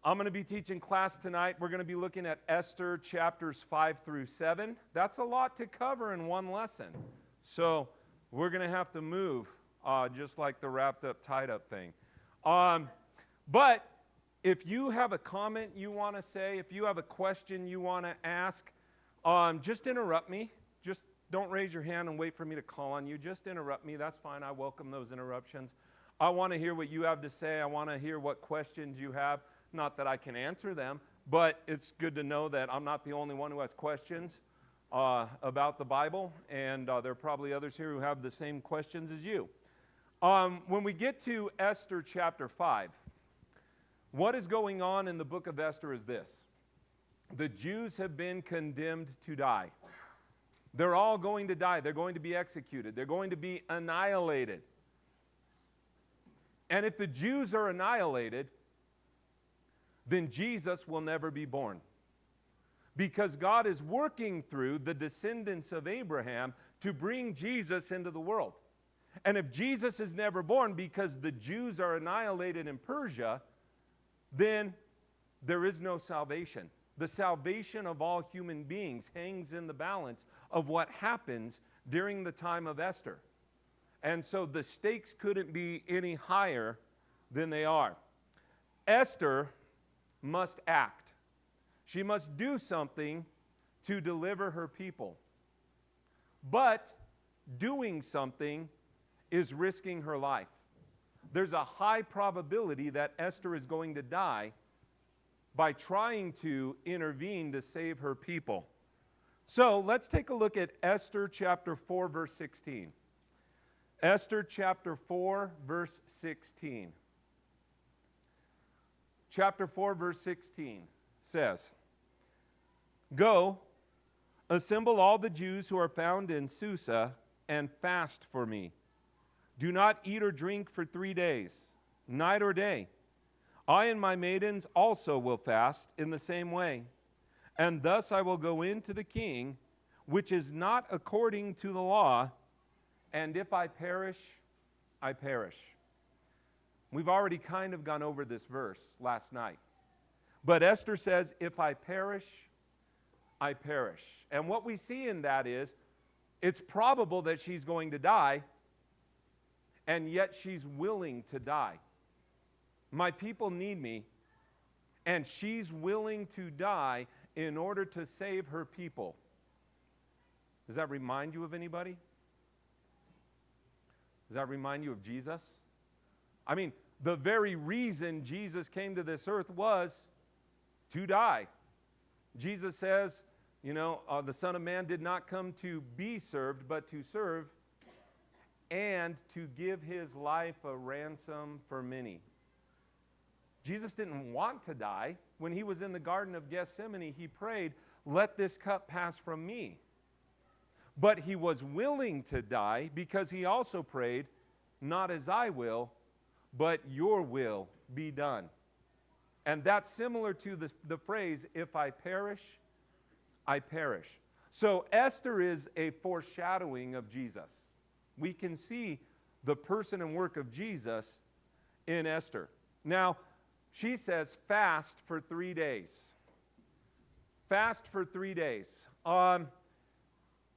I'm going to be teaching class tonight. We're going to be looking at Esther chapters 5 through 7. That's a lot to cover in one lesson. So we're going to have to move, just like the wrapped up, tied up thing. But if you have a comment you want to say, if you have a question you want to ask, just interrupt me. Just don't raise your hand and wait for me to call on you. Just interrupt me. That's fine. I welcome those interruptions. I want to hear what you have to say. I want to hear what questions you have. Not that I can answer them, but it's good to know that I'm not the only one who has questions about the Bible, and there are probably others here who have the same questions as you. When we get to Esther chapter 5, what is going on in the book of Esther is this. The Jews have been condemned to die. They're all going to die. They're going to be executed. They're going to be annihilated. And if the Jews are annihilated, then Jesus will never be born. Because God is working through the descendants of Abraham to bring Jesus into the world. And if Jesus is never born because the Jews are annihilated in Persia, then there is no salvation. The salvation of all human beings hangs in the balance of what happens during the time of Esther. And so the stakes couldn't be any higher than they are. Esther must act. She must do something to deliver her people. But doing something is risking her life. There's a high probability that Esther is going to die by trying to intervene to save her people. So let's take a look at Esther chapter 4, verse 16. Esther chapter 4, verse 16. Chapter 4, verse 16 says, "Go, assemble all the Jews who are found in Susa, and fast for me. Do not eat or drink for 3 days, night or day. I and my maidens also will fast in the same way. And thus I will go in to the king, which is not according to the law, and if I perish, I perish." We've already kind of gone over this verse last night. But Esther says, if I perish, I perish. And what we see in that is, it's probable that she's going to die, and yet she's willing to die. My people need me, and she's willing to die in order to save her people. Does that remind you of anybody? Does that remind you of Jesus? I mean, the very reason Jesus came to this earth was to die. Jesus says, the Son of Man did not come to be served, but to serve and to give his life a ransom for many. Jesus didn't want to die. When he was in the Garden of Gethsemane, he prayed, "Let this cup pass from me." But he was willing to die because he also prayed, "Not as I will, but your will be done." And that's similar to the phrase, "If I perish, I perish." So Esther is a foreshadowing of Jesus. We can see the person and work of Jesus in Esther. Now, she says, fast for 3 days. Fast for 3 days.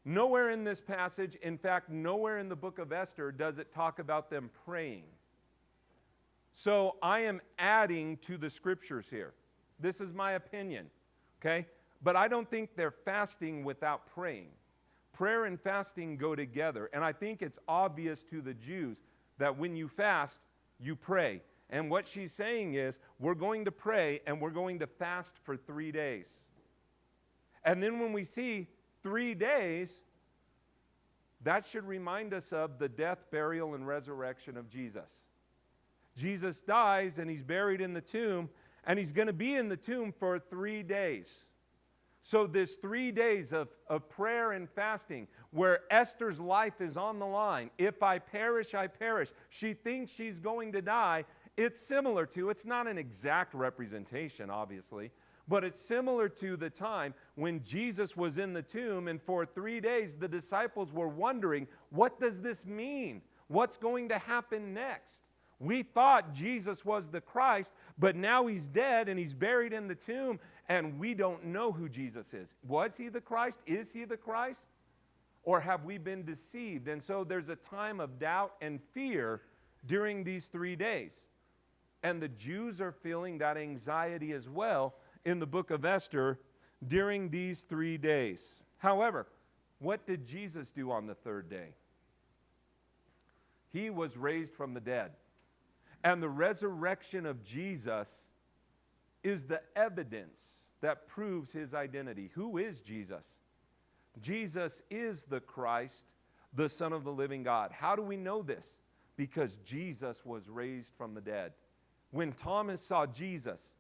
Nowhere in this passage, in fact, nowhere in the book of Esther does it talk about them praying. So I am adding to the scriptures here. This is my opinion, okay? But I don't think they're fasting without praying. Prayer and fasting go together, and I think it's obvious to the Jews that when you fast, you pray. And what she's saying is, we're going to pray and we're going to fast for 3 days. And then when we see 3 days, that should remind us of the death, burial, and resurrection of Jesus. Jesus dies and he's buried in the tomb, and he's going to be in the tomb for 3 days. So this 3 days of prayer and fasting, where Esther's life is on the line, if I perish, I perish. She thinks she's going to die. It's similar to, it's not an exact representation, obviously, but it's similar to the time when Jesus was in the tomb, and for 3 days the disciples were wondering, what does this mean? What's going to happen next? We thought Jesus was the Christ, but now he's dead and he's buried in the tomb, and we don't know who Jesus is. Was he the Christ? Is he the Christ? Or have we been deceived? And so there's a time of doubt and fear during these 3 days. And the Jews are feeling that anxiety as well in the book of Esther during these 3 days. However, what did Jesus do on the third day? He was raised from the dead. And the resurrection of Jesus is the evidence that proves his identity. Who is Jesus? Jesus is the Christ, the Son of the living God. How do we know this? Because Jesus was raised from the dead. When Thomas saw Jesus,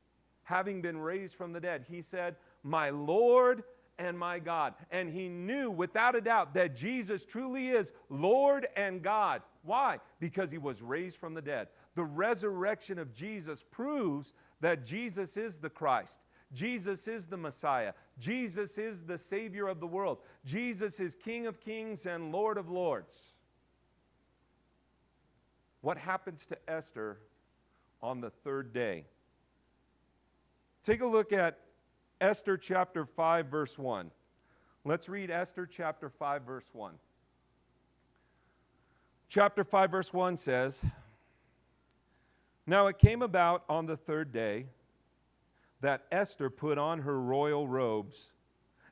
having been raised from the dead, he said, "My Lord and my God." And he knew without a doubt that Jesus truly is Lord and God. Why? Because he was raised from the dead. The resurrection of Jesus proves that Jesus is the Christ. Jesus is the Messiah. Jesus is the Savior of the world. Jesus is King of kings and Lord of lords. What happens to Esther on the third day? Take a look at Esther chapter 5, verse 1. Let's read Esther chapter 5, verse 1. Chapter 5, verse 1 says, "Now it came about on the third day that Esther put on her royal robes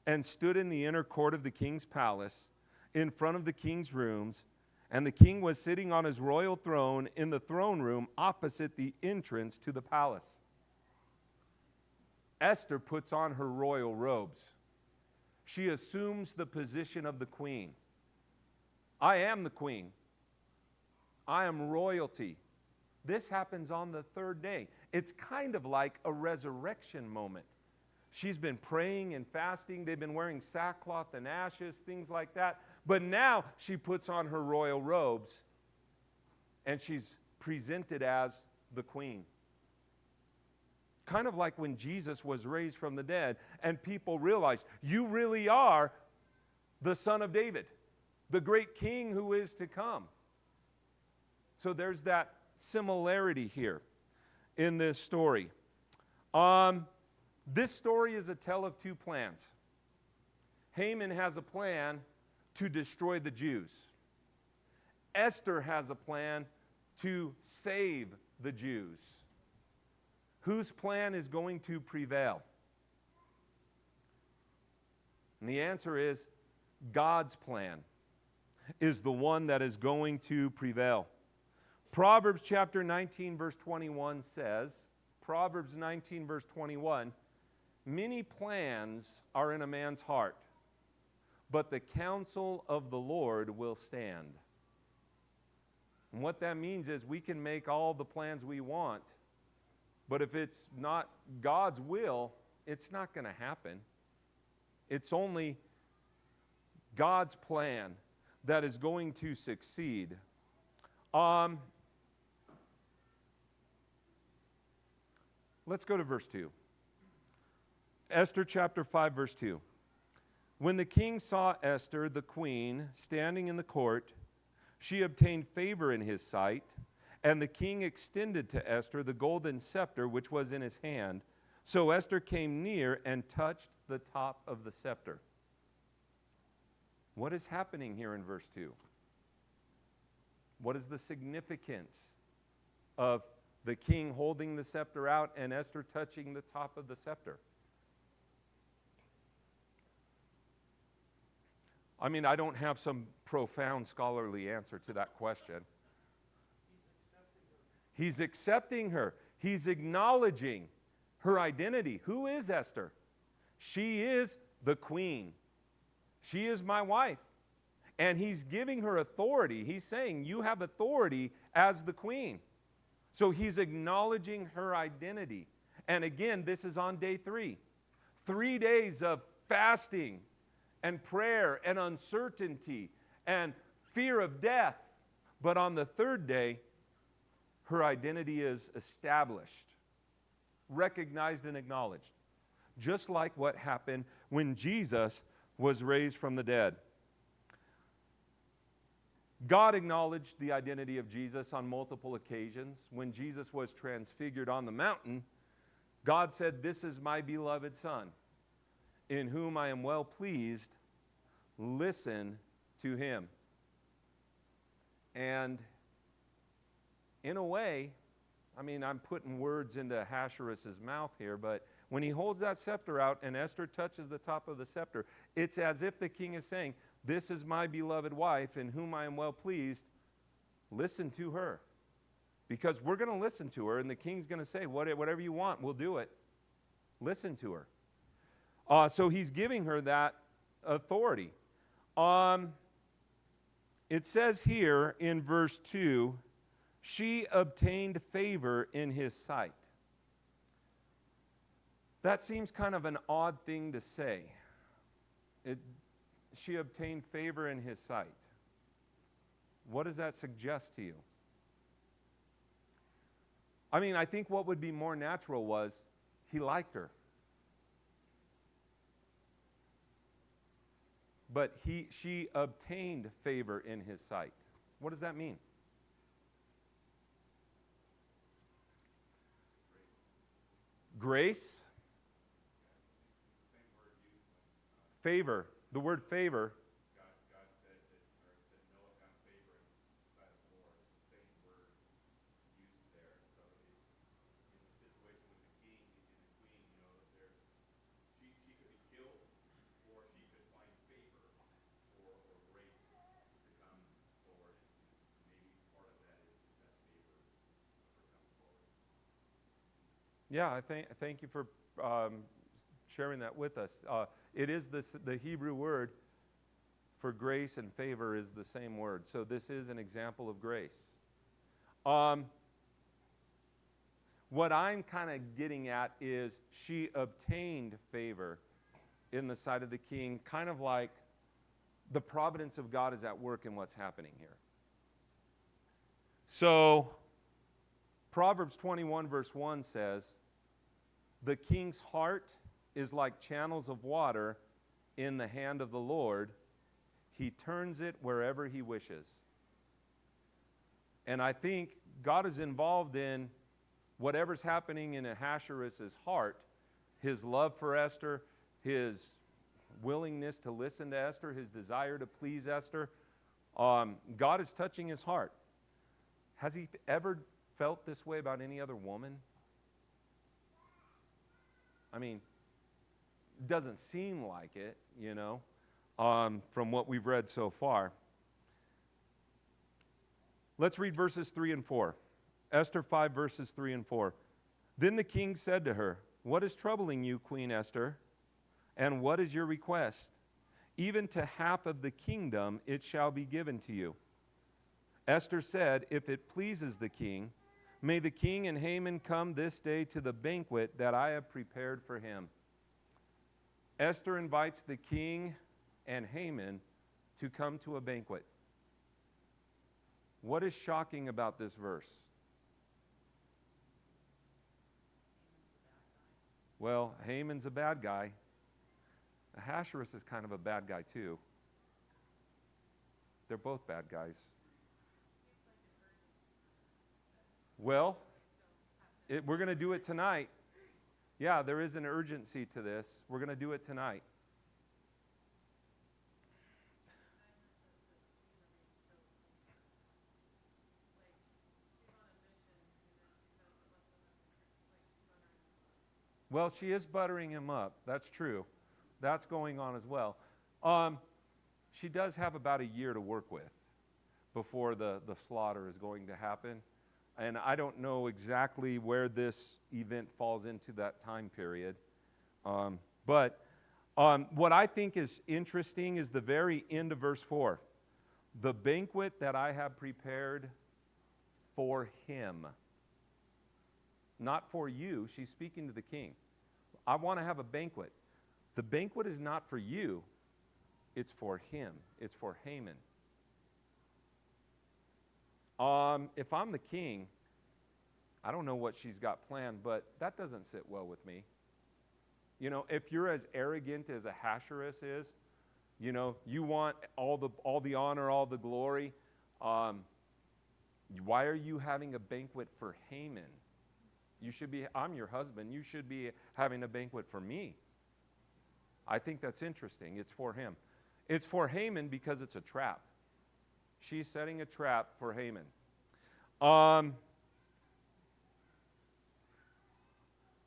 and stood in the inner court of the king's palace in front of the king's rooms, and the king was sitting on his royal throne in the throne room opposite the entrance to the palace." Esther puts on her royal robes. She assumes the position of the queen. I am the queen. I am royalty. This happens on the third day. It's kind of like a resurrection moment. She's been praying and fasting. They've been wearing sackcloth and ashes, things like that. But now she puts on her royal robes and she's presented as the queen. Kind of like when Jesus was raised from the dead and people realized, you really are the Son of David, the great king who is to come. So there's that similarity here in this story. This story is a tale of two plans. Haman has a plan to destroy the Jews. Esther has a plan to save the Jews. Whose plan is going to prevail? And the answer is God's plan is the one that is going to prevail. Proverbs chapter 19 verse 21 says, Proverbs 19 verse 21, "Many plans are in a man's heart, but the counsel of the Lord will stand." And what that means is we can make all the plans we want, but if it's not God's will, it's not going to happen. It's only God's plan that is going to succeed. Let's go to verse 2. Esther chapter 5, verse 2. "When the king saw Esther, the queen, standing in the court, she obtained favor in his sight, and the king extended to Esther the golden scepter which was in his hand. So Esther came near and touched the top of the scepter." What is happening here in verse 2? What is the significance of the king holding the scepter out and Esther touching the top of the scepter? I mean, I don't have some profound scholarly answer to that question. He's accepting her. He's acknowledging her identity. Who is Esther? She is the queen. She is my wife. And he's giving her authority. He's saying, you have authority as the queen. So he's acknowledging her identity. And again, this is on day 3. 3 days of fasting and prayer and uncertainty and fear of death. But on the third day, her identity is established, recognized and acknowledged. Just like what happened when Jesus was raised from the dead. God acknowledged the identity of Jesus on multiple occasions. When Jesus was transfigured on the mountain, God said, "This is my beloved Son, in whom I am well pleased. Listen to him." And in a way, I mean, I'm putting words into Ahasuerus' mouth here, but when he holds that scepter out and Esther touches the top of the scepter, it's as if the king is saying, "This is my beloved wife, in whom I am well pleased. Listen to her." Because we're going to listen to her, and the king's going to say, "Whatever you want, we'll do it." Listen to her. So he's giving her that authority. It says here in verse 2, she obtained favor in his sight. That seems kind of an odd thing to say. She obtained favor in his sight. What does that suggest to you? I mean, I think what would be more natural was he liked her. But she obtained favor in his sight. What does that mean? Grace. Favor. The word favor. God said that, or said Noah found favor in the sight of the Lord. It's the same word used there. So in the situation with the king and the queen, she could be killed, or she could find favor or grace to come forward. And maybe part of that is that favor of her coming forward. Yeah, I thank you for sharing that with us. It is the Hebrew word for grace and favor is the same word. So this is an example of grace. What I'm kind of getting at is she obtained favor in the sight of the king, kind of like the providence of God is at work in what's happening here. So Proverbs 21 verse 1 says, "The king's heart is like channels of water in the hand of the Lord. He turns it wherever he wishes." And I think God is involved in whatever's happening in Ahasuerus' heart, his love for Esther, his willingness to listen to Esther, his desire to please Esther. God is touching his heart. Has he ever felt this way about any other woman? I mean, it doesn't seem like it, from what we've read so far. Let's read verses 3 and 4. Esther 5, verses 3 and 4. Then the king said to her, "What is troubling you, Queen Esther? And what is your request? Even to half of the kingdom it shall be given to you." Esther said, "If it pleases the king, may the king and Haman come this day to the banquet that I have prepared for him." Esther invites the king and Haman to come to a banquet. What is shocking about this verse? Well, Haman's a bad guy. Ahasuerus is kind of a bad guy too. They're both bad guys. Well, we're going to do it tonight. Yeah, there is an urgency to this. We're going to do it tonight. Well, she is buttering him up. That's true. That's going on as well. She does have about a year to work with before the slaughter is going to happen. And I don't know exactly where this event falls into that time period. But what I think is interesting is the very end of verse 4. The banquet that I have prepared for him. Not for you. She's speaking to the king. I want to have a banquet. The banquet is not for you. It's for him. It's for Haman. If I'm the king, I don't know what she's got planned, but that doesn't sit well with me. If you're as arrogant as Ahasuerus is, you want all the honor, all the glory, Why are you having a banquet for Haman? I'm your husband. You should be having a banquet for me. I think that's interesting. It's for him. It's for Haman because it's a trap. She's setting a trap for Haman.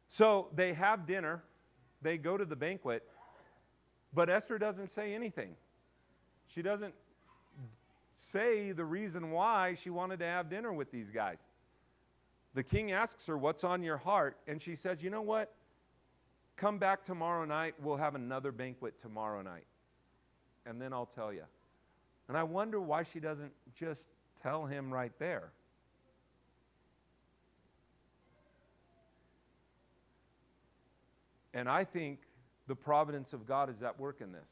So they have dinner. They go to the banquet. But Esther doesn't say anything. She doesn't say the reason why she wanted to have dinner with these guys. The king asks her, what's on your heart? And she says, you know what? Come back tomorrow night. We'll have another banquet tomorrow night. And then I'll tell you. And I wonder why she doesn't just tell him right there. And I think the providence of God is at work in this.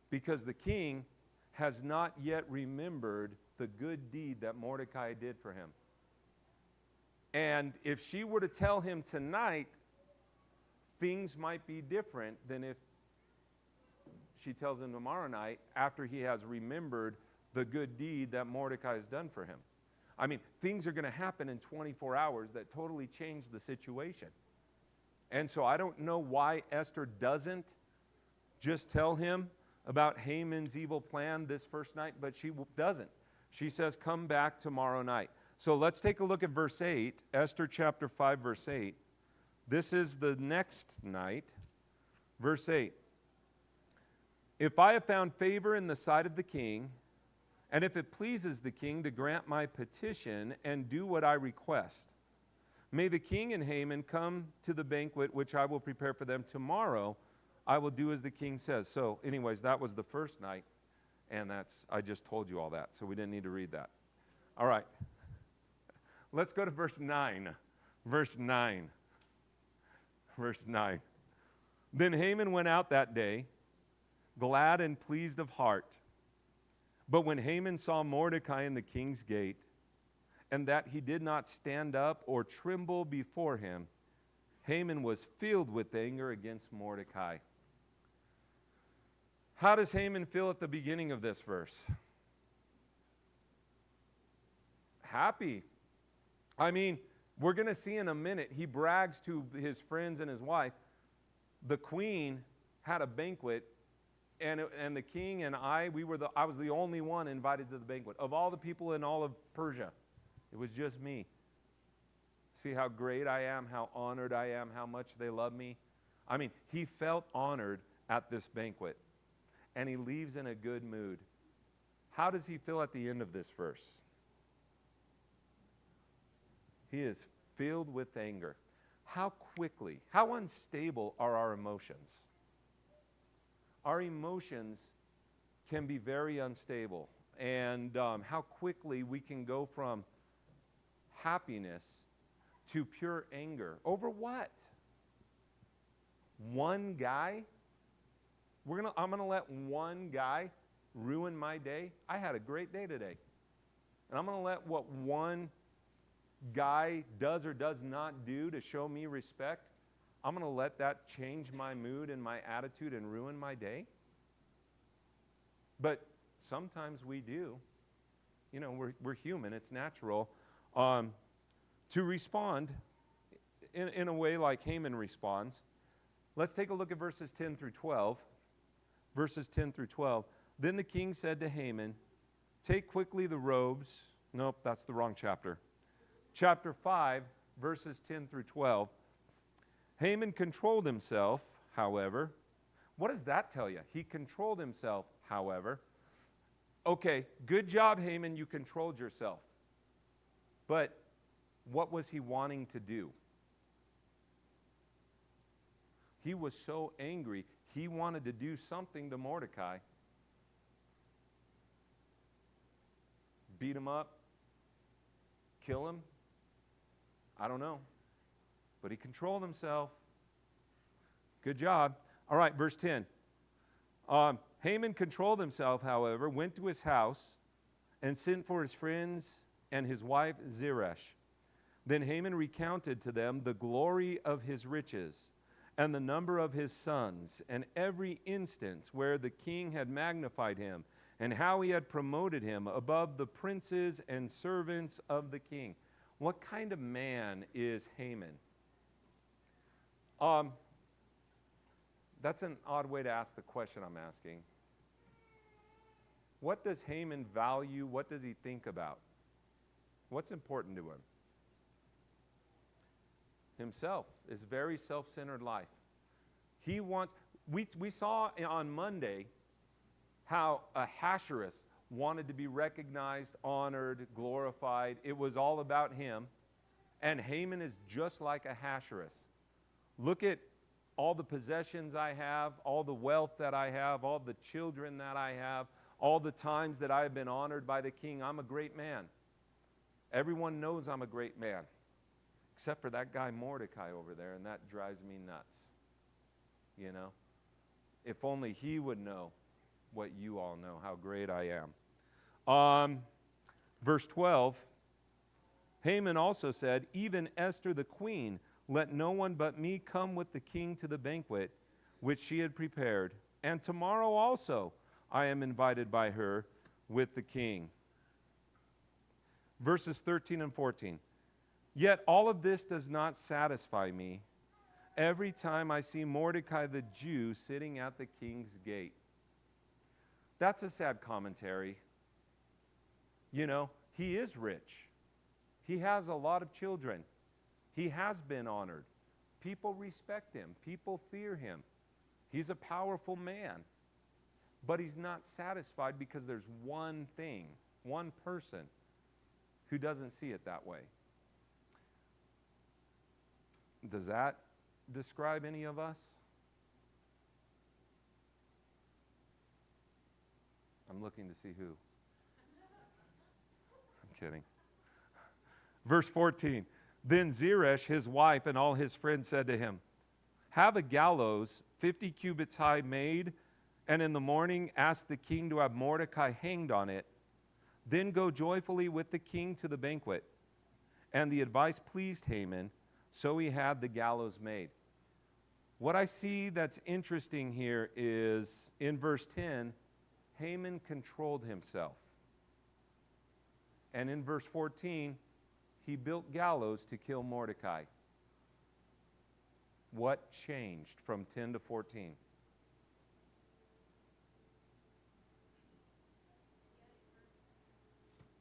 Because the king has not yet remembered the good deed that Mordecai did for him. And if she were to tell him tonight, things might be different than if she tells him tomorrow night after he has remembered the good deed that Mordecai has done for him. I mean, things are going to happen in 24 hours that totally change the situation. And so I don't know why Esther doesn't just tell him about Haman's evil plan this first night, but she doesn't. She says, come back tomorrow night. So let's take a look at verse 8, Esther chapter 5, verse 8. This is the next night. Verse 8. If I have found favor in the sight of the king, and if it pleases the king to grant my petition and do what I request, may the king and Haman come to the banquet which I will prepare for them tomorrow. I will do as the king says. So anyways, that was the first night, and I just told you all that, so we didn't need to read that. All right. Let's go to verse 9. Verse 9. Verse 9. Then Haman went out that day, glad and pleased of heart. But when Haman saw Mordecai in the king's gate, and that he did not stand up or tremble before him, Haman was filled with anger against Mordecai. How does Haman feel at the beginning of this verse? Happy. I mean, we're going to see in a minute, he brags to his friends and his wife, the queen had a banquet, and the king and I was the only one invited to the banquet. Of all the people in all of Persia, it was just me. See how great I am, how honored I am, how much they love me. I mean, he felt honored at this banquet, and he leaves in a good mood. How does he feel at the end of this verse? He is filled with anger. How quickly, how unstable are our emotions? Our emotions can be very unstable. And how quickly we can go from happiness to pure anger. Over what? One guy? I'm going to let one guy ruin my day? I had a great day today. And I'm going to let what one guy does or does not do to show me respect, I'm going to let that change my mood and my attitude and ruin my day? But sometimes we do. You know, we're human. It's natural to respond in a way like Haman responds. Let's take a look at verses 10 through 12. Verses 10 through 12. Then the king said to Haman, take quickly the robes. Nope, that's the wrong chapter. Chapter 5, verses 10 through 12. Haman controlled himself, however. What does that tell you? He controlled himself, however. Okay, good job, Haman, you controlled yourself. But what was he wanting to do? He was so angry, he wanted to do something to Mordecai. Beat him up? Kill him? I don't know. But he controlled himself. Good job. All right, verse 10. Haman controlled himself, however, went to his house and sent for his friends and his wife Zeresh. Then Haman recounted to them the glory of his riches and the number of his sons and every instance where the king had magnified him and how he had promoted him above the princes and servants of the king. What kind of man is Haman? That's an odd way to ask the question I'm asking. What does Haman value? What does he think about? What's important to him? Himself. His very self-centered life. He wants, we saw on Monday how Ahasuerus wanted to be recognized, honored, glorified. It was all about him. And Haman is just like Ahasuerus. Look at all the possessions I have, all the wealth that I have, all the children that I have, all the times that I have been honored by the king. I'm a great man. Everyone knows I'm a great man, except for that guy Mordecai over there, and that drives me nuts. You know? If only he would know what you all know, how great I am. Verse 12, Haman also said, even Esther the queen, let no one but me come with the king to the banquet which she had prepared. And tomorrow also I am invited by her with the king. Verses 13 and 14. Yet all of this does not satisfy me every time I see Mordecai the Jew sitting at the king's gate. That's a sad commentary. You know, he is rich. He has a lot of children. He has been honored. People respect him. People fear him. He's a powerful man. But he's not satisfied because there's one thing, one person who doesn't see it that way. Does that describe any of us? I'm looking to see who. I'm kidding. Verse 14. Then Zeresh, his wife, and all his friends said to him, have a gallows 50 cubits high made, and in the morning ask the king to have Mordecai hanged on it. Then go joyfully with the king to the banquet. And the advice pleased Haman, so he had the gallows made. What I see that's interesting here is in verse 10, Haman controlled himself. And in verse 14, he built gallows to kill Mordecai. What changed from 10 to 14?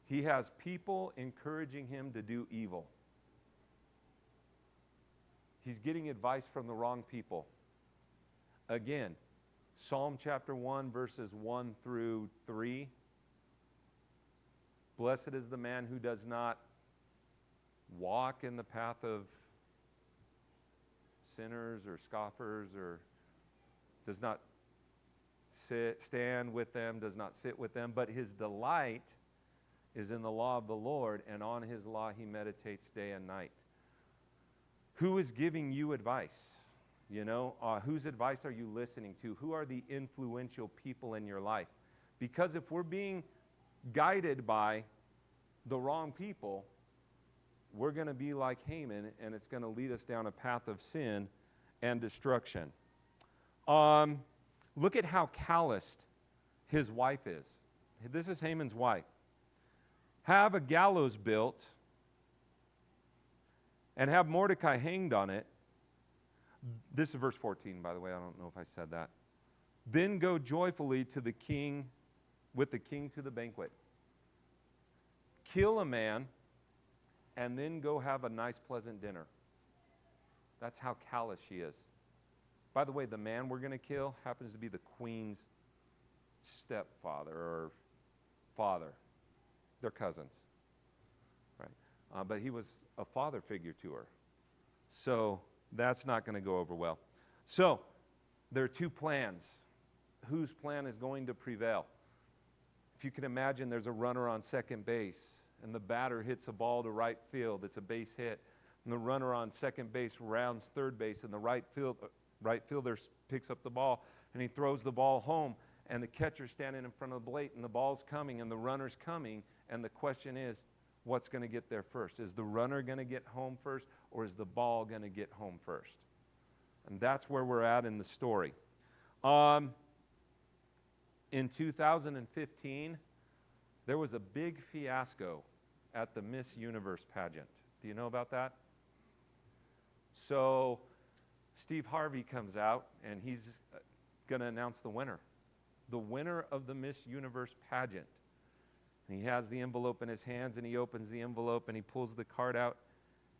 He has people encouraging him to do evil. He's getting advice from the wrong people. Again, Psalm chapter 1, verses 1 through 3. Blessed is the man who does not walk in the path of sinners or scoffers, or does not stand with them, does not sit with them, but his delight is in the law of the Lord, and on his law he meditates day and night. Who is giving you advice? You know, whose advice are you listening to? Who are the influential people in your life? Because if we're being guided by the wrong people, we're going to be like Haman, and it's going to lead us down a path of sin and destruction. Look at how calloused his wife is. This is Haman's wife. Have a gallows built and have Mordecai hanged on it. This is verse 14, by the way. I don't know if I said that. Then go joyfully to the king, with the king to the banquet. Kill a man, and then go have a nice, pleasant dinner. That's how callous she is. By the way, the man we're going to kill happens to be the queen's stepfather or father. They're cousins, right? But he was a father figure to her. So that's not going to go over well. So there are two plans. Whose plan is going to prevail? If you can imagine, there's a runner on second base, and the batter hits a ball to right field. It's a base hit. And the runner on second base rounds third base, and the right fielder picks up the ball, and he throws the ball home, and the catcher's standing in front of the plate, and the ball's coming, and the runner's coming, and the question is, what's going to get there first? Is the runner going to get home first, or is the ball going to get home first? And that's where we're at in the story. In 2015, there was a big fiasco at the Miss Universe pageant. Do you know about that? So Steve Harvey comes out, and he's going to announce the winner of the Miss Universe pageant. And he has the envelope in his hands, and he opens the envelope, and he pulls the card out,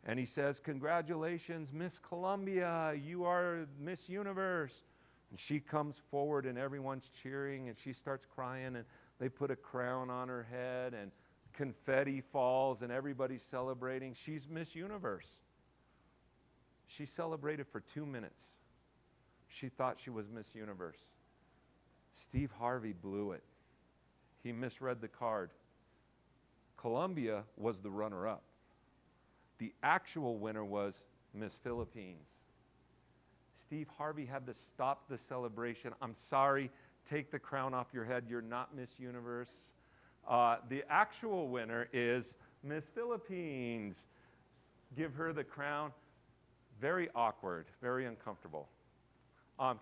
and he says, "Congratulations, Miss Columbia, you are Miss Universe." And she comes forward, and everyone's cheering, and she starts crying, and they put a crown on her head, and confetti falls, and everybody's celebrating. She's Miss Universe. She celebrated for 2 minutes. She thought she was Miss Universe. Steve Harvey blew it. He misread the card. Columbia was the runner-up. The actual winner was Miss Philippines. Steve Harvey had to stop the celebration. "I'm sorry, take the crown off your head. You're not Miss Universe. The actual winner is Miss Philippines. Give her the crown." Very awkward, very uncomfortable.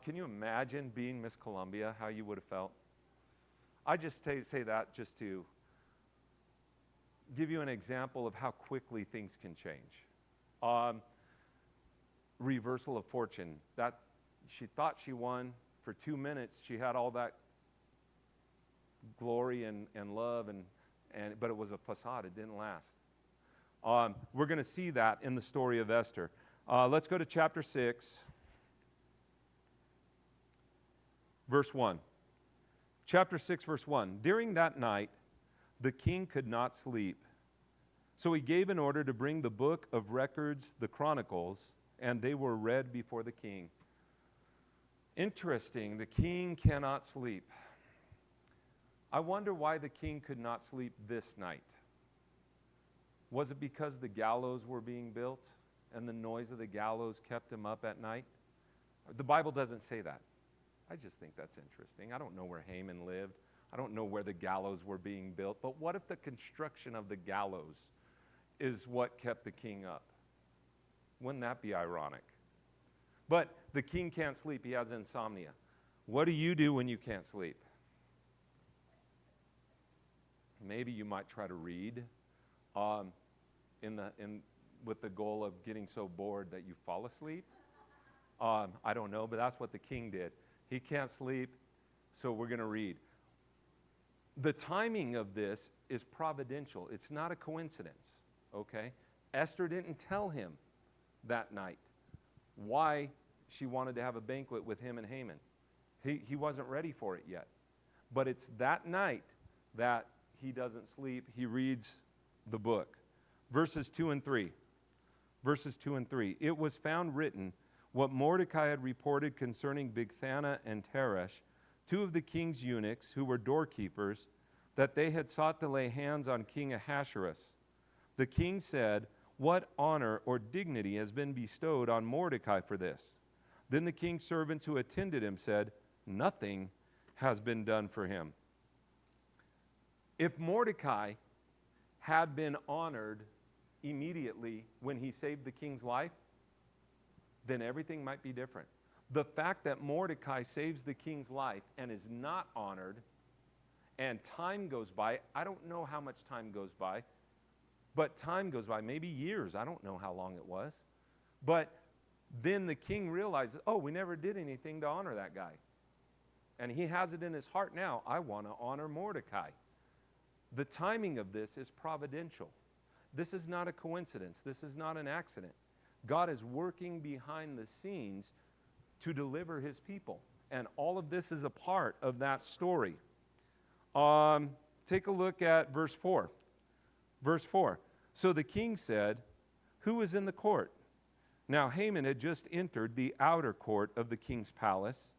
Can you imagine being Miss Columbia, how you would have felt? I just say that just to give you an example of how quickly things can change. Reversal of fortune. That she thought she won. For 2 minutes, she had all that glory and love, but it was a facade. It didn't last. We're going to see that in the story of Esther. Let's go to chapter 6, verse 1. Chapter 6, verse 1. "During that night, the king could not sleep. So he gave an order to bring the book of records, the Chronicles, and they were read before the king." Interesting, the king cannot sleep. I wonder why the king could not sleep this night. Was it because the gallows were being built and the noise of the gallows kept him up at night? The Bible doesn't say that. I just think that's interesting. I don't know where Haman lived. I don't know where the gallows were being built. But what if the construction of the gallows is what kept the king up? Wouldn't that be ironic? But the king can't sleep. He has insomnia. What do you do when you can't sleep? Maybe you might try to read with the goal of getting so bored that you fall asleep. I don't know, but that's what the king did. He can't sleep, so we're going to read. The timing of this is providential. It's not a coincidence, okay? Esther didn't tell him that night why she wanted to have a banquet with him and Haman. He wasn't ready for it yet. But it's that night that he doesn't sleep. He reads the book. Verses 2 and 3. Verses 2 and 3. "It was found written what Mordecai had reported concerning Bigthana and Teresh, 2 of the king's eunuchs who were doorkeepers, that they had sought to lay hands on King Ahasuerus. The king said, 'What honor or dignity has been bestowed on Mordecai for this?' Then the king's servants who attended him said, 'Nothing has been done for him.'" If Mordecai had been honored immediately when he saved the king's life, then everything might be different. The fact that Mordecai saves the king's life and is not honored, and time goes by, I don't know how much time goes by, but time goes by, maybe years, I don't know how long it was. But then the king realizes, oh, we never did anything to honor that guy. And he has it in his heart now, I want to honor Mordecai. The timing of this is providential. This is not a coincidence. This is not an accident. God is working behind the scenes to deliver his people. And all of this is a part of that story. Take a look at verse 4. Verse 4. "So the king said, 'Who is in the court?' Now Haman had just entered the outer court of the king's palace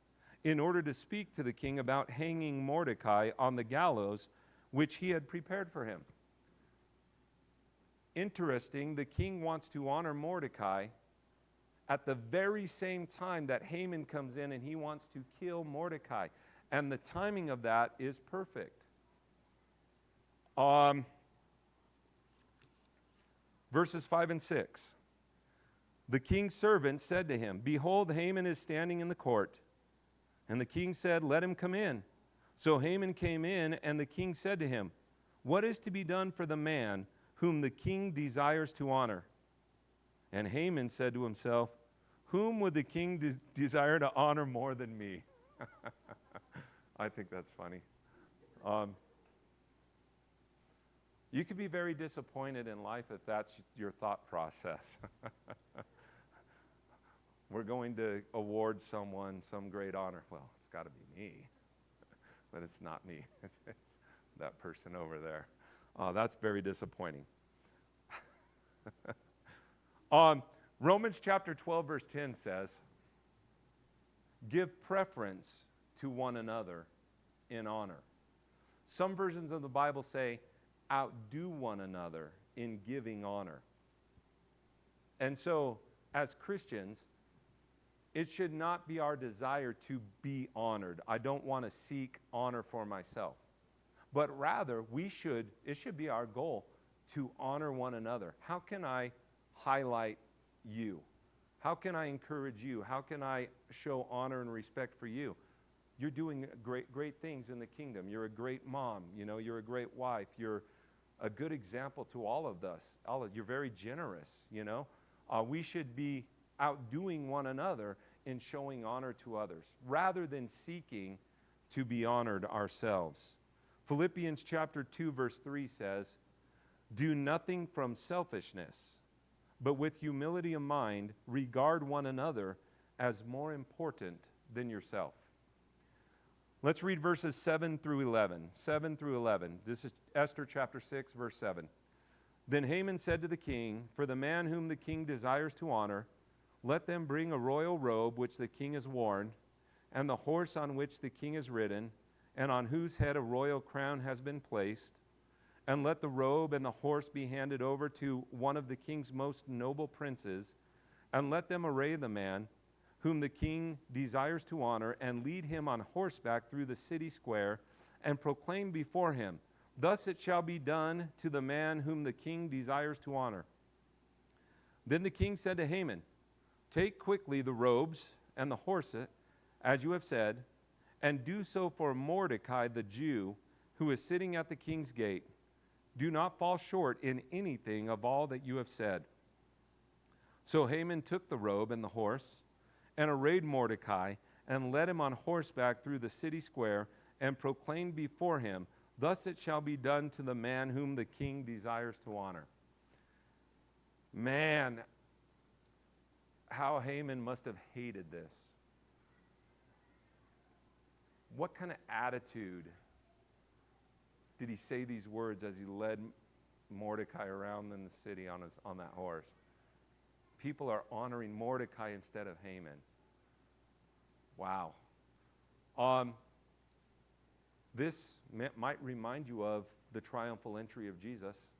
in order to speak to the king about hanging Mordecai on the gallows which he had prepared for him." Interesting, the king wants to honor Mordecai at the very same time that Haman comes in and he wants to kill Mordecai. And the timing of that is perfect. Verses 5 and 6. "The king's servant said to him, 'Behold, Haman is standing in the court.' And the king said, 'Let him come in.' So Haman came in, and the king said to him, "What is to be done for the man whom the king desires to honor?" And Haman said to himself, "Whom would the king desire to honor more than me?" I think that's funny. You could be very disappointed in life if that's your thought process. We're going to award someone some great honor. Well, it's got to be me. But it's not me. It's that person over there. That's very disappointing. Romans chapter 12, verse 10 says, "Give preference to one another in honor." Some versions of the Bible say, "Outdo one another in giving honor." And so, as Christians, it should not be our desire to be honored. I don't want to seek honor for myself. But rather, it should be our goal to honor one another. How can I highlight you? How can I encourage you? How can I show honor and respect for you? You're doing great things in the kingdom. You're a great mom. You're a great wife. You're a good example to all of us. You're very generous. We should be outdoing one another in showing honor to others, rather than seeking to be honored ourselves. Philippians chapter 2, verse 3 says, "Do nothing from selfishness, but with humility of mind, regard one another as more important than yourself." Let's read verses 7 through 11. 7 through 11. This is Esther chapter 6, verse 7. "Then Haman said to the king, 'For the man whom the king desires to honor, let them bring a royal robe which the king has worn, and the horse on which the king has ridden, and on whose head a royal crown has been placed. And let the robe and the horse be handed over to one of the king's most noble princes, and let them array the man whom the king desires to honor, and lead him on horseback through the city square, and proclaim before him, Thus it shall be done to the man whom the king desires to honor.' Then the king said to Haman, 'Take quickly the robes and the horse, as you have said, and do so for Mordecai the Jew, who is sitting at the king's gate. Do not fall short in anything of all that you have said.' So Haman took the robe and the horse, and arrayed Mordecai, and led him on horseback through the city square, and proclaimed before him, 'Thus it shall be done to the man whom the king desires to honor.'" Man, how Haman must have hated this. What kind of attitude did he say these words as he led Mordecai around in the city on that horse? People are honoring Mordecai instead of Haman. Wow. This might remind you of the triumphal entry of Jesus.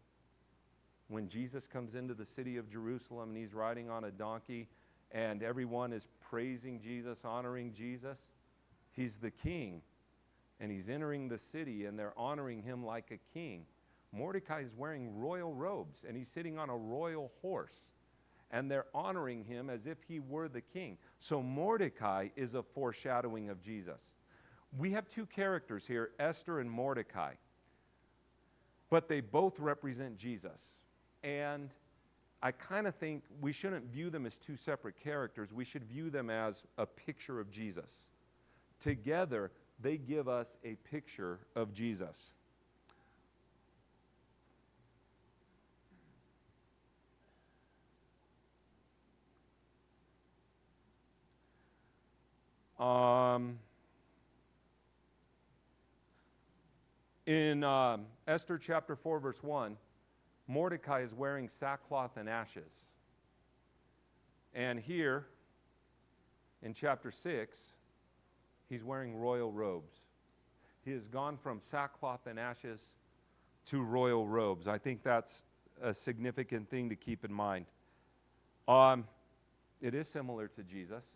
When Jesus comes into the city of Jerusalem and he's riding on a donkey, and everyone is praising Jesus, honoring Jesus. He's the king, and he's entering the city, and they're honoring him like a king. Mordecai is wearing royal robes, and he's sitting on a royal horse, and they're honoring him as if he were the king. So Mordecai is a foreshadowing of Jesus. We have two characters here, Esther and Mordecai, but they both represent Jesus. And I kind of think we shouldn't view them as two separate characters. We should view them as a picture of Jesus. Together, they give us a picture of Jesus. In Esther chapter 4, verse 1, Mordecai is wearing sackcloth and ashes. And here, in chapter 6, he's wearing royal robes. He has gone from sackcloth and ashes to royal robes. I think that's a significant thing to keep in mind. It is similar to Jesus.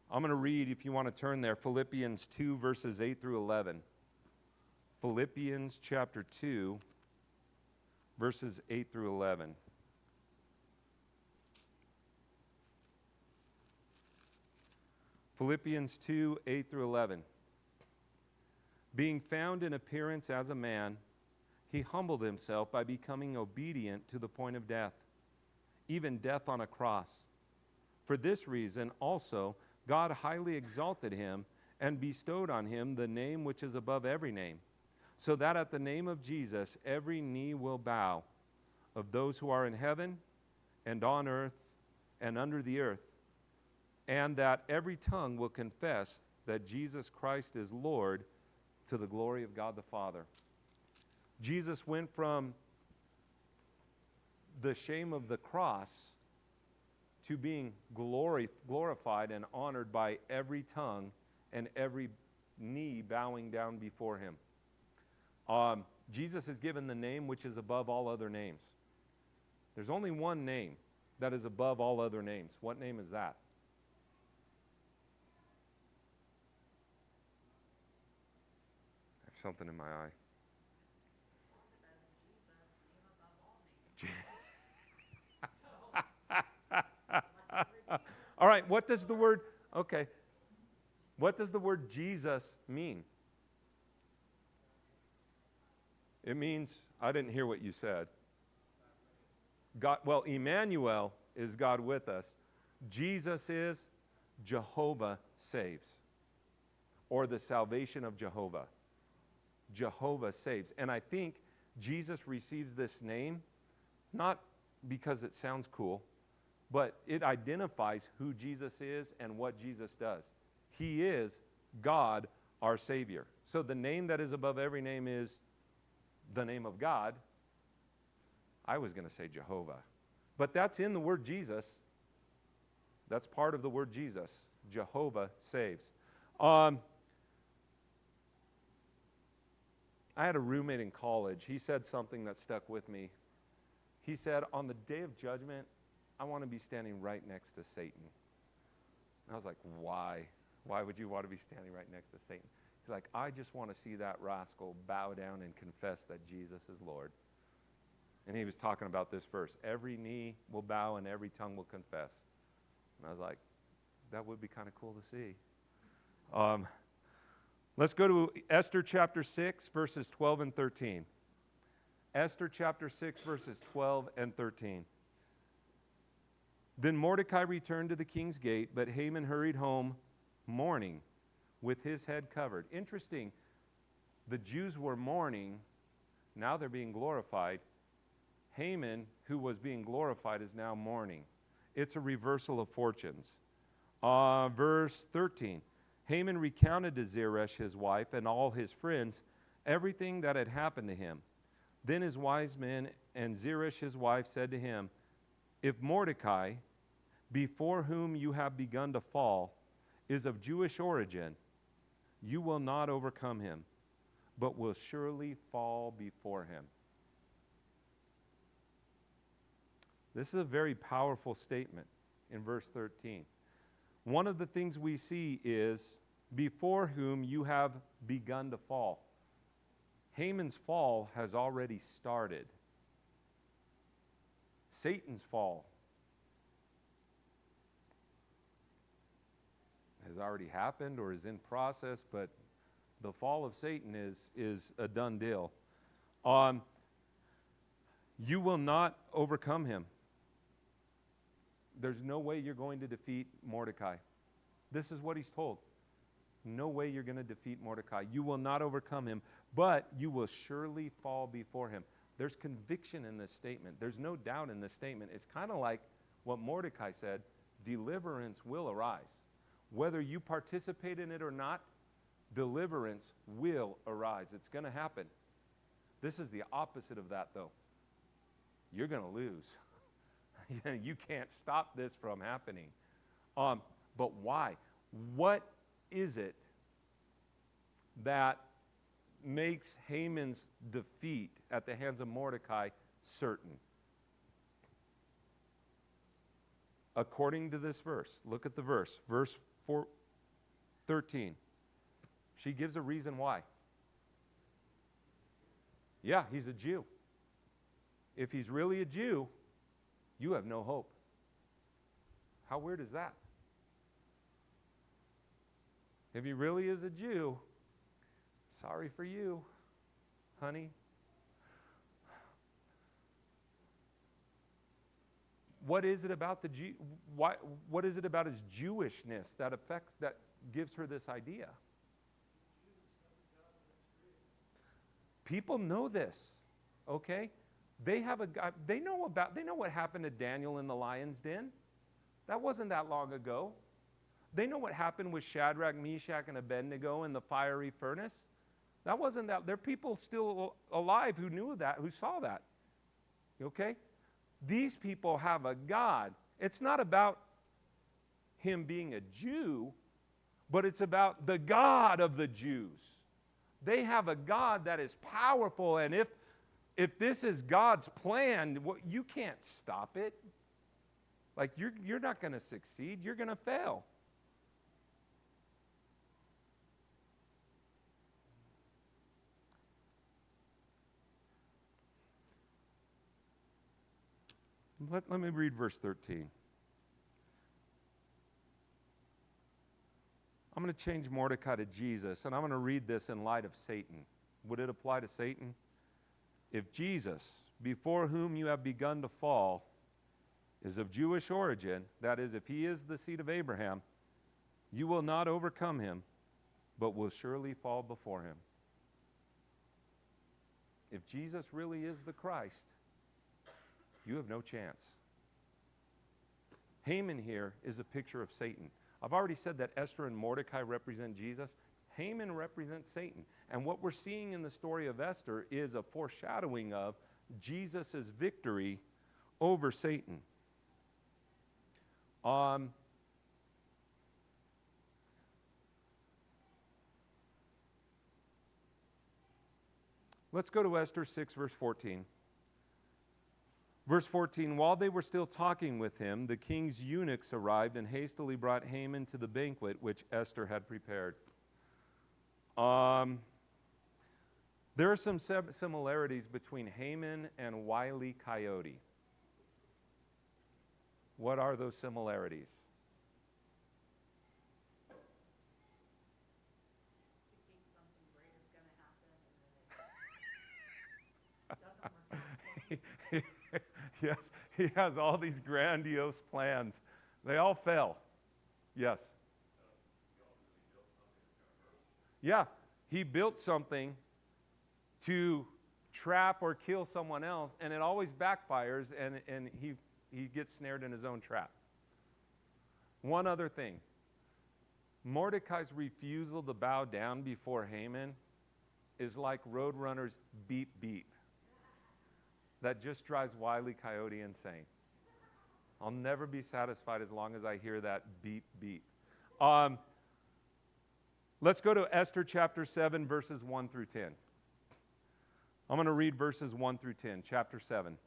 I'm going to read, if you want to turn there, Philippians 2, verses 8 through 11. Philippians chapter 2, verses 8 through 11. Philippians 2, 8 through 11. Being found in appearance as a man, he humbled himself by becoming obedient to the point of death, even death on a cross. For this reason also God highly exalted him and bestowed on him the name which is above every name, so that at the name of Jesus every knee will bow, of those who are in heaven and on earth and under the earth, and that every tongue will confess that Jesus Christ is Lord, to the glory of God the Father. Jesus went from the shame of the cross to being glorified and honored by every tongue and every knee bowing down before him. Jesus is given the name which is above all other names. There's only one name that is above all other names. What name is that? I have something in my eye. All right, what does the word Jesus mean? It means, I didn't hear what you said. God, well, Emmanuel is God with us. Jesus is Jehovah saves, or the salvation of Jehovah. Jehovah saves. And I think Jesus receives this name not because it sounds cool, but it identifies who Jesus is and what Jesus does. He is God, our Savior. So the name that is above every name is the name of God. I was going to say Jehovah, but that's in the word Jesus. That's part of the word Jesus. Jehovah saves. I had a roommate in college. He said something that stuck with me. He said, on the day of judgment, I want to be standing right next to Satan. And I was like, why? Why would you want to be standing right next to Satan? He's like, I just want to see that rascal bow down and confess that Jesus is Lord. And he was talking about this verse. Every knee will bow and every tongue will confess. And I was like, that would be kind of cool to see. Let's go to Esther chapter 6, verses 12 and 13. Esther chapter 6, verses 12 and 13. Then Mordecai returned to the king's gate, but Haman hurried home mourning with his head covered. Interesting. The Jews were mourning. Now they're being glorified. Haman, who was being glorified, is now mourning. It's a reversal of fortunes. Verse 13. Haman recounted to Zeresh, his wife, and all his friends everything that had happened to him. Then his wise men and Zeresh, his wife, said to him, if Mordecai, before whom you have begun to fall, is of Jewish origin, you will not overcome him, but will surely fall before him. This is a very powerful statement in verse 13. One of the things we see is, before whom you have begun to fall. Haman's fall has already started. Satan's fall has already happened or is in process, but the fall of Satan is a done deal. You will not overcome him. There's no way you're going to defeat Mordecai. This is what he's told. No way you're going to defeat Mordecai. You will not overcome him, but you will surely fall before him. There's conviction in this statement. There's no doubt in this statement. It's kind of like what Mordecai said, deliverance will arise. Whether you participate in it or not, deliverance will arise. It's going to happen. This is the opposite of that, though. You're going to lose. You can't stop this from happening. But why? What is it that makes Haman's defeat at the hands of Mordecai certain? According to this verse, look at the verse, verse 13. She gives a reason why. Yeah, he's a Jew. If he's really a Jew, you have no hope. How weird is that? If he really is a Jew, Sorry for you, honey. What is it about what is it about his Jewishness that gives her this idea? People know this, okay? They have a God. They know what happened to Daniel in the lion's den. That wasn't that long ago. They know what happened with Shadrach, Meshach, and Abednego in the fiery furnace. That wasn't that. There are people still alive who knew that, who saw that. Okay? These people have a God. It's not about him being a Jew, but it's about the God of the Jews. They have a God that is powerful, and if this is God's plan, you can't stop it. Like, you're not going to succeed. You're going to fail. Let me read verse 13. I'm going to change Mordecai to Jesus, and I'm going to read this in light of Satan. Would it apply to Satan? If Jesus, before whom you have begun to fall, is of Jewish origin, that is, if he is the seed of Abraham, you will not overcome him, but will surely fall before him. If Jesus really is the Christ, you have no chance. Haman here is a picture of Satan. I've already said that Esther and Mordecai represent Jesus. Haman represents Satan. And what we're seeing in the story of Esther is a foreshadowing of Jesus' victory over Satan. Let's go to Esther 6, verse 14. Verse 14, while they were still talking with him, the king's eunuchs arrived and hastily brought Haman to the banquet which Esther had prepared. There are some similarities between Haman and Wile E. Coyote. What are those similarities? You think something great is going to happen, and then it doesn't work out. Yes, he has all these grandiose plans. They all fell. Yes. Yeah, he built something to trap or kill someone else, and it always backfires, and he gets snared in his own trap. One other thing. Mordecai's refusal to bow down before Haman is like Roadrunner's beep beep. That just drives Wile E. Coyote insane. I'll never be satisfied as long as I hear that beep, beep. Let's go to Esther chapter 7, verses 1 through 10. I'm going to read verses 1 through 10, chapter 7.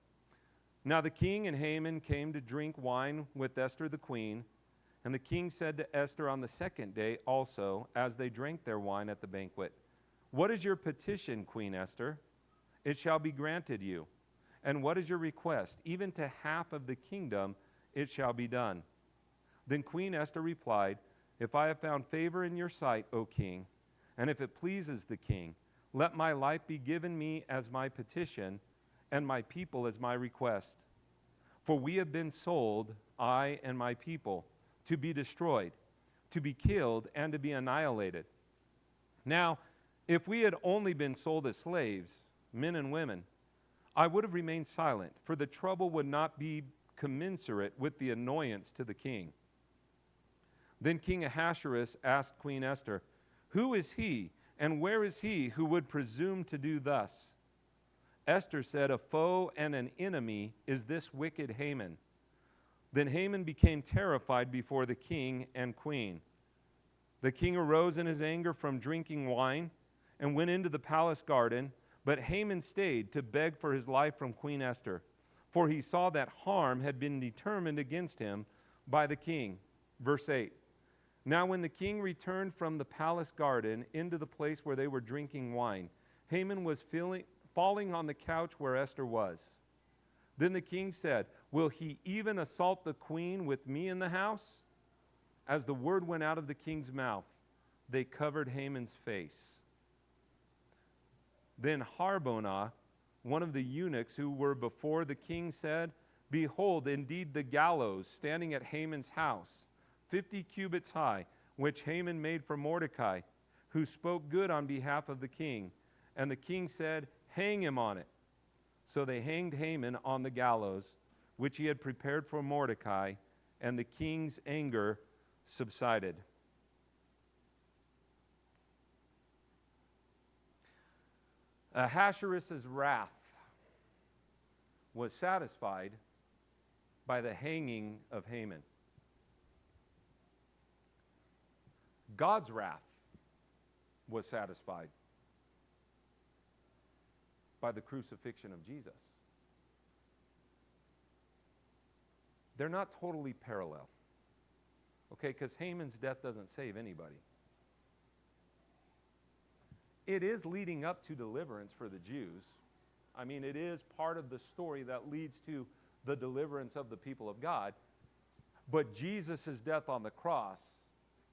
Now the king and Haman came to drink wine with Esther the queen, and the king said to Esther on the second day also, as they drank their wine at the banquet, "What is your petition, Queen Esther? It shall be granted you. And what is your request? Even to half of the kingdom it shall be done." Then Queen Esther replied, "If I have found favor in your sight, O king, and if it pleases the king, let my life be given me as my petition, and my people as my request. For we have been sold, I and my people, to be destroyed, to be killed, and to be annihilated. Now, if we had only been sold as slaves, men and women, I would have remained silent, for the trouble would not be commensurate with the annoyance to the king." Then King Ahasuerus asked Queen Esther, "Who is he, and where is he who would presume to do thus?" Esther said, "A foe and an enemy is this wicked Haman." Then Haman became terrified before the king and queen. The king arose in his anger from drinking wine and went into the palace garden, but Haman stayed to beg for his life from Queen Esther, for he saw that harm had been determined against him by the king. Verse 8. Now when the king returned from the palace garden into the place where they were drinking wine, Haman was falling on the couch where Esther was. Then the king said, "Will he even assault the queen with me in the house?" As the word went out of the king's mouth, they covered Haman's face. Then Harbonah, one of the eunuchs who were before the king, said, Behold, indeed the gallows standing at Haman's house, 50 cubits high, which Haman made for Mordecai, who spoke good on behalf of the king. And the king said, Hang him on it. So they hanged Haman on the gallows, which he had prepared for Mordecai, and the king's anger subsided. Ahasuerus' wrath was satisfied by the hanging of Haman. God's wrath was satisfied by the crucifixion of Jesus. They're not totally parallel. Okay, because Haman's death doesn't save anybody. It is leading up to deliverance for the Jews. I mean, it is part of the story that leads to the deliverance of the people of God. But Jesus' death on the cross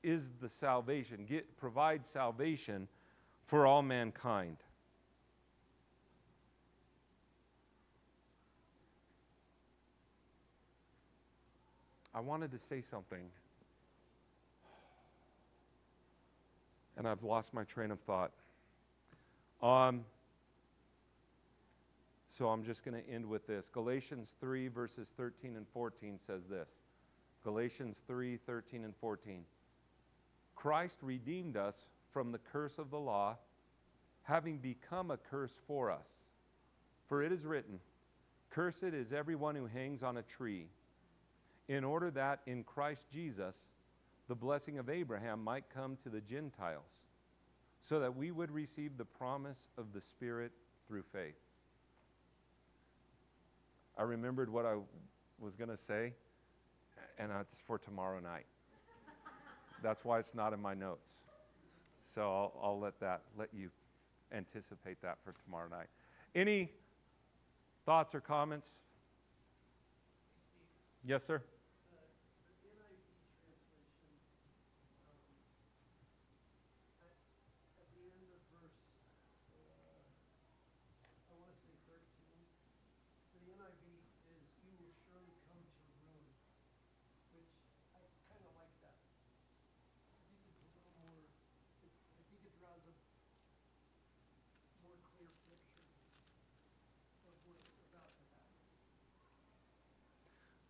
is the salvation, provides salvation for all mankind. I wanted to say something, and I've lost my train of thought. So I'm just going to end with this. Galatians 3, verses 13 and 14 says this. Galatians 3, 13 and 14. Christ redeemed us from the curse of the law, having become a curse for us. For it is written, Cursed is everyone who hangs on a tree, in order that in Christ Jesus the blessing of Abraham might come to the Gentiles, so that we would receive the promise of the Spirit through faith. I remembered what I was going to say, and it's for tomorrow night. That's why it's not in my notes. So I'll let you anticipate that for tomorrow night. Any thoughts or comments? Yes, sir.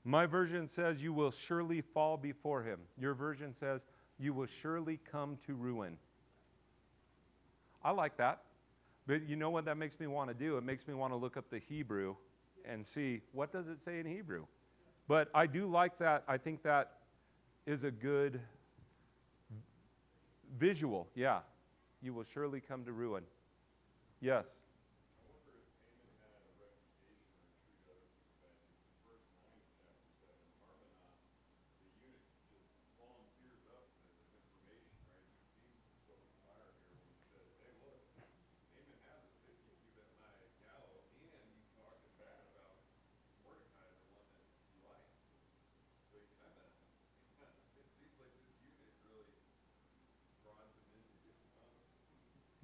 My version says, you will surely fall before him. Your version says, you will surely come to ruin. I like that. But you know what that makes me want to do? It makes me want to look up the Hebrew and see, what does it say in Hebrew? But I do like that. I think that is a good visual. Yeah. You will surely come to ruin. Yes.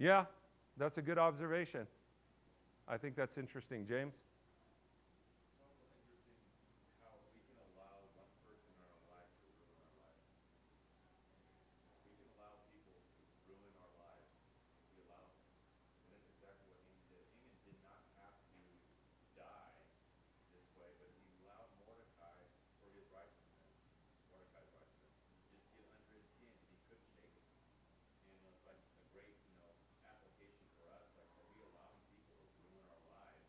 Yeah, that's a good observation. I think that's interesting. James? It's also interesting how we can allow one person in our life to ruin our lives. We can allow people to ruin our lives. We allow them. And that's exactly what Haman did. Haman did not have to die this way, but he allowed Mordecai for his righteousness, Mordecai's righteousness, just get under his skin, and he couldn't shake it. And it's like a great, application for us. Like, are we allowing people to ruin our lives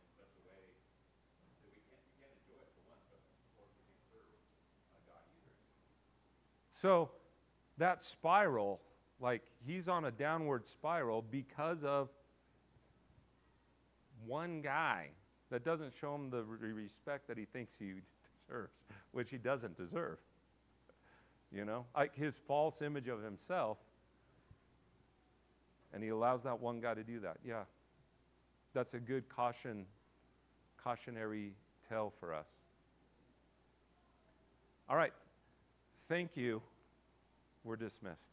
in such a way that we can't enjoy it for once, but of course we can't serve God either. So that spiral, like he's on a downward spiral because of one guy that doesn't show him the respect that he thinks he deserves, which he doesn't deserve. Like his false image of himself. And he allows that one guy to do that. Yeah. That's a good cautionary tale for us. All right. Thank you. We're dismissed.